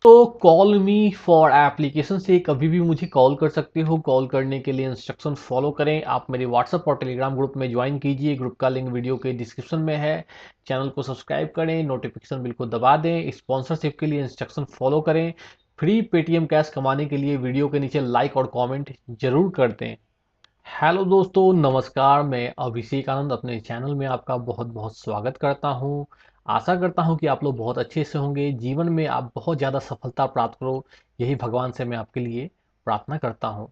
तो call me for application से कभी भी मुझे कॉल कर सकते हो। कॉल करने के लिए इंस्ट्रक्शन फॉलो करें। आप मेरे व्हाट्सएप और टेलीग्राम ग्रुप में ज्वाइन कीजिए। ग्रुप का लिंक वीडियो के डिस्क्रिप्शन में है। चैनल को सब्सक्राइब करें, नोटिफिकेशन बिल को दबा दें। स्पॉन्सरशिप के लिए इंस्ट्रक्शन फॉलो करें। फ्री पेटीएम कैश कमाने के लिए वीडियो के नीचे लाइक और कॉमेंट जरूर कर दें। हेलो दोस्तों, नमस्कार। मैं अभिषेक आनंद अपने चैनल में आपका बहुत बहुत स्वागत करता हूं। आशा करता हूं कि आप लोग बहुत अच्छे से होंगे, जीवन में आप बहुत ज़्यादा सफलता प्राप्त करो, यही भगवान से मैं आपके लिए प्रार्थना करता हूं।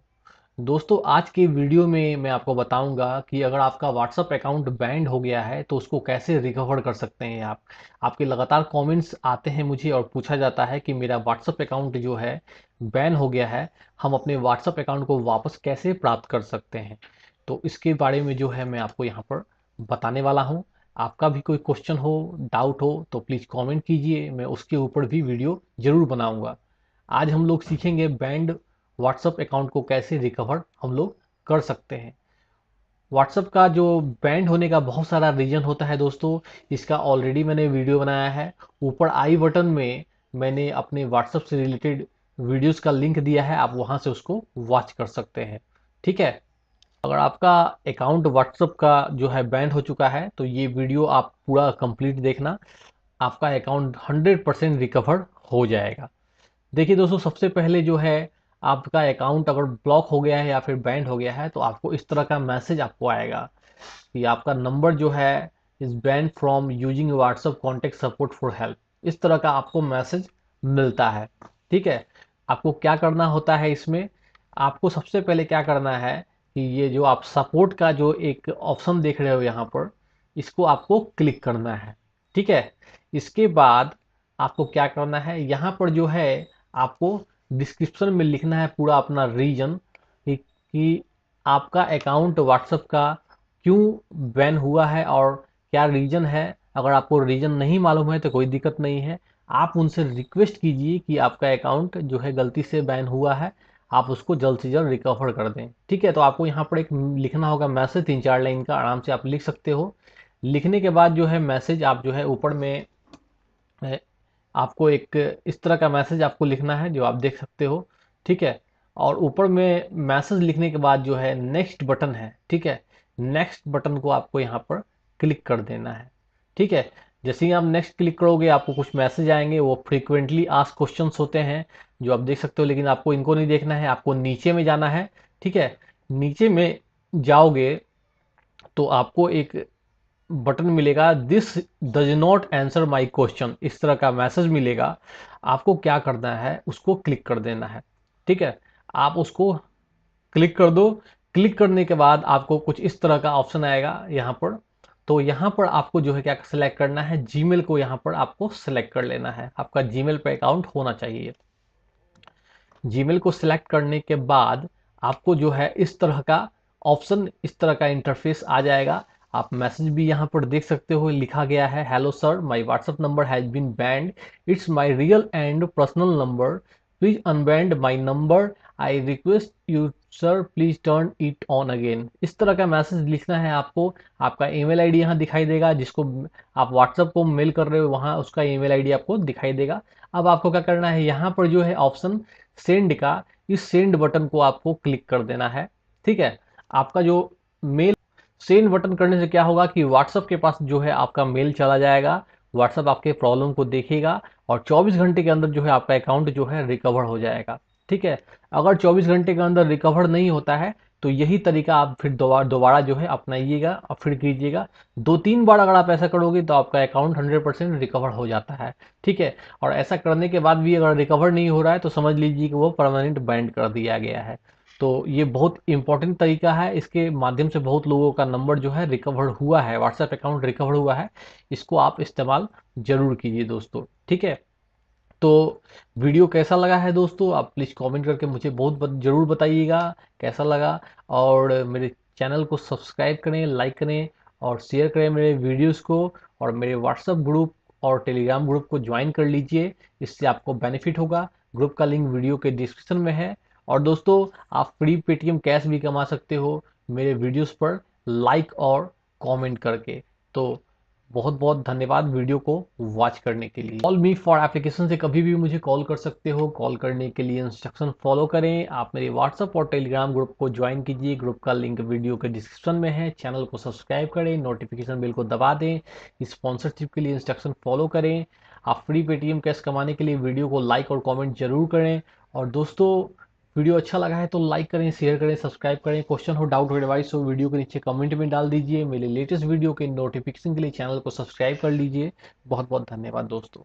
दोस्तों, आज के वीडियो में मैं आपको बताऊंगा कि अगर आपका व्हाट्सएप अकाउंट बैंड हो गया है तो उसको कैसे रिकवर कर सकते हैं आप। आपके लगातार कमेंट्स आते हैं मुझे और पूछा जाता है कि मेरा व्हाट्सएप अकाउंट जो है बैन हो गया है, हम अपने व्हाट्सएप अकाउंट को वापस कैसे प्राप्त कर सकते हैं। तो इसके बारे में जो है मैं आपको यहाँ पर बताने वाला हूँ। आपका भी कोई क्वेश्चन हो, डाउट हो तो प्लीज़ कमेंट कीजिए, मैं उसके ऊपर भी वीडियो जरूर बनाऊंगा। आज हम लोग सीखेंगे बैंड व्हाट्सएप अकाउंट को कैसे रिकवर हम लोग कर सकते हैं। व्हाट्सएप का जो बैंड होने का बहुत सारा रीजन होता है दोस्तों। इसका ऑलरेडी मैंने वीडियो बनाया है। ऊपर आई बटन में मैंने अपने व्हाट्सएप से रिलेटेड वीडियोस का लिंक दिया है, आप वहां से उसको वॉच कर सकते हैं। ठीक है। अगर आपका अकाउंट व्हाट्सएप का जो है बैंड हो चुका है तो ये वीडियो आप पूरा कंप्लीट देखना। आपका अकाउंट 100% रिकवर हो जाएगा। देखिए दोस्तों, सबसे पहले जो है आपका अकाउंट अगर ब्लॉक हो गया है या फिर बैंड हो गया है तो आपको इस तरह का मैसेज आपको आएगा कि आपका नंबर जो है is banned from using WhatsApp contact support for help. इस तरह का आपको मैसेज मिलता है। ठीक है। आपको क्या करना होता है इसमें, आपको सबसे पहले क्या करना है कि ये जो आप सपोर्ट का जो एक ऑप्शन देख रहे हो यहाँ पर, इसको आपको क्लिक करना है। ठीक है। इसके बाद आपको क्या करना है, यहाँ पर जो है आपको डिस्क्रिप्शन में लिखना है पूरा अपना रीजन कि आपका अकाउंट व्हाट्सएप का क्यों बैन हुआ है और क्या रीजन है। अगर आपको रीजन नहीं मालूम है तो कोई दिक्कत नहीं है। आप उनसे रिक्वेस्ट कीजिए कि आपका अकाउंट जो है गलती से बैन हुआ है, आप उसको जल्द से जल्द रिकवर कर दें। ठीक है। तो आपको यहाँ पर एक लिखना होगा मैसेज, 3-4 लाइन का, आराम से आप लिख सकते हो। लिखने के बाद जो है मैसेज आप जो है ऊपर में आपको एक इस तरह का मैसेज आपको लिखना है जो आप देख सकते हो। ठीक है। और ऊपर में मैसेज लिखने के बाद जो है नेक्स्ट बटन है। ठीक है। नेक्स्ट बटन को आपको यहाँ पर क्लिक कर देना है। ठीक है। जैसे ही आप नेक्स्ट क्लिक करोगे आपको कुछ मैसेज आएंगे, वो फ्रीक्वेंटली आस्क्ड क्वेश्चंस होते हैं जो आप देख सकते हो, लेकिन आपको इनको नहीं देखना है, आपको नीचे में जाना है। ठीक है। नीचे में जाओगे तो आपको एक बटन मिलेगा, this does not answer my question, इस तरह का मैसेज मिलेगा। आपको क्या करना है, उसको क्लिक कर देना है। ठीक है। आप उसको क्लिक कर दो। क्लिक करने के बाद आपको कुछ इस तरह का ऑप्शन आएगा यहाँ पर। तो यहाँ पर आपको जो है क्या सिलेक्ट करना है, जीमेल को यहाँ पर आपको सिलेक्ट कर लेना है। आपका जीमेल पे अकाउंट होना चाहिए। जीमेल को सिलेक्ट करने के बाद आपको जो है इस तरह का ऑप्शन, इस तरह का इंटरफेस आ जाएगा। आप मैसेज भी यहाँ पर देख सकते हो, लिखा गया है, hello sir, my WhatsApp number has been banned, it's my real and personal number, please unban my number, I request you sir please turn it on again. इस तरह का मैसेज लिखना है आपको। आपका ईमेल आईडी यहाँ दिखाई देगा, जिसको आप व्हाट्सएप को मेल कर रहे हो वहाँ उसका ईमेल आईडी आपको दिखाई देगा। अब आपको क्या करना है, यहाँ पर जो है ऑप्शन सेंड का, इस सेंड बटन को आपको क्लिक कर देना है। ठीक है। आपका जो मेल, सेंड बटन करने से क्या होगा कि व्हाट्सएप के पास जो है आपका मेल चला जाएगा। व्हाट्सएप आपके प्रॉब्लम को देखेगा और 24 घंटे के अंदर जो है आपका अकाउंट जो है रिकवर हो जाएगा। ठीक है। अगर 24 घंटे के अंदर रिकवर नहीं होता है तो यही तरीका आप फिर दोबारा दोबारा जो है अपनाइएगा और फिर कीजिएगा। 2-3 बार अगर आप ऐसा करोगे तो आपका अकाउंट 100% रिकवर हो जाता है। ठीक है। और ऐसा करने के बाद भी अगर रिकवर नहीं हो रहा है तो समझ लीजिए कि वो परमानेंट बैंड कर दिया गया है। तो ये बहुत इंपॉर्टेंट तरीका है, इसके माध्यम से बहुत लोगों का नंबर जो है रिकवर हुआ है, व्हाट्सएप अकाउंट रिकवर हुआ है। इसको आप इस्तेमाल जरूर कीजिए दोस्तों। ठीक है। तो वीडियो कैसा लगा है दोस्तों, आप प्लीज़ कमेंट करके मुझे ज़रूर बताइएगा कैसा लगा। और मेरे चैनल को सब्सक्राइब करें, लाइक करें और शेयर करें मेरे वीडियोस को। और मेरे व्हाट्सएप ग्रुप और टेलीग्राम ग्रुप को ज्वाइन कर लीजिए, इससे आपको बेनिफिट होगा। ग्रुप का लिंक वीडियो के डिस्क्रिप्शन में है। और दोस्तों, आप फ्री पेटीएम कैश भी कमा सकते हो मेरे वीडियोस पर लाइक और कमेंट करके। तो बहुत बहुत धन्यवाद वीडियो को वॉच करने के लिए। कॉल मी फॉर एप्लीकेशन से कभी भी मुझे कॉल कर सकते हो। कॉल करने के लिए इंस्ट्रक्शन फॉलो करें। आप मेरे व्हाट्सएप और टेलीग्राम ग्रुप को ज्वाइन कीजिए। ग्रुप का लिंक वीडियो के डिस्क्रिप्शन में है। चैनल को सब्सक्राइब करें, नोटिफिकेशन बेल को दबा दें। स्पॉन्सरशिप के लिए इंस्ट्रक्शन फॉलो करें। आप फ्री पेटीएम कैश कमाने के लिए वीडियो को लाइक और कॉमेंट जरूर करें। और दोस्तों, वीडियो अच्छा लगा है तो लाइक करें, शेयर करें, सब्सक्राइब करें। क्वेश्चन हो, डाउट हो, एडवाइस हो, वीडियो के नीचे कमेंट में डाल दीजिए। मेरे लेटेस्ट वीडियो के नोटिफिकेशन के लिए चैनल को सब्सक्राइब कर लीजिए। बहुत बहुत धन्यवाद दोस्तों।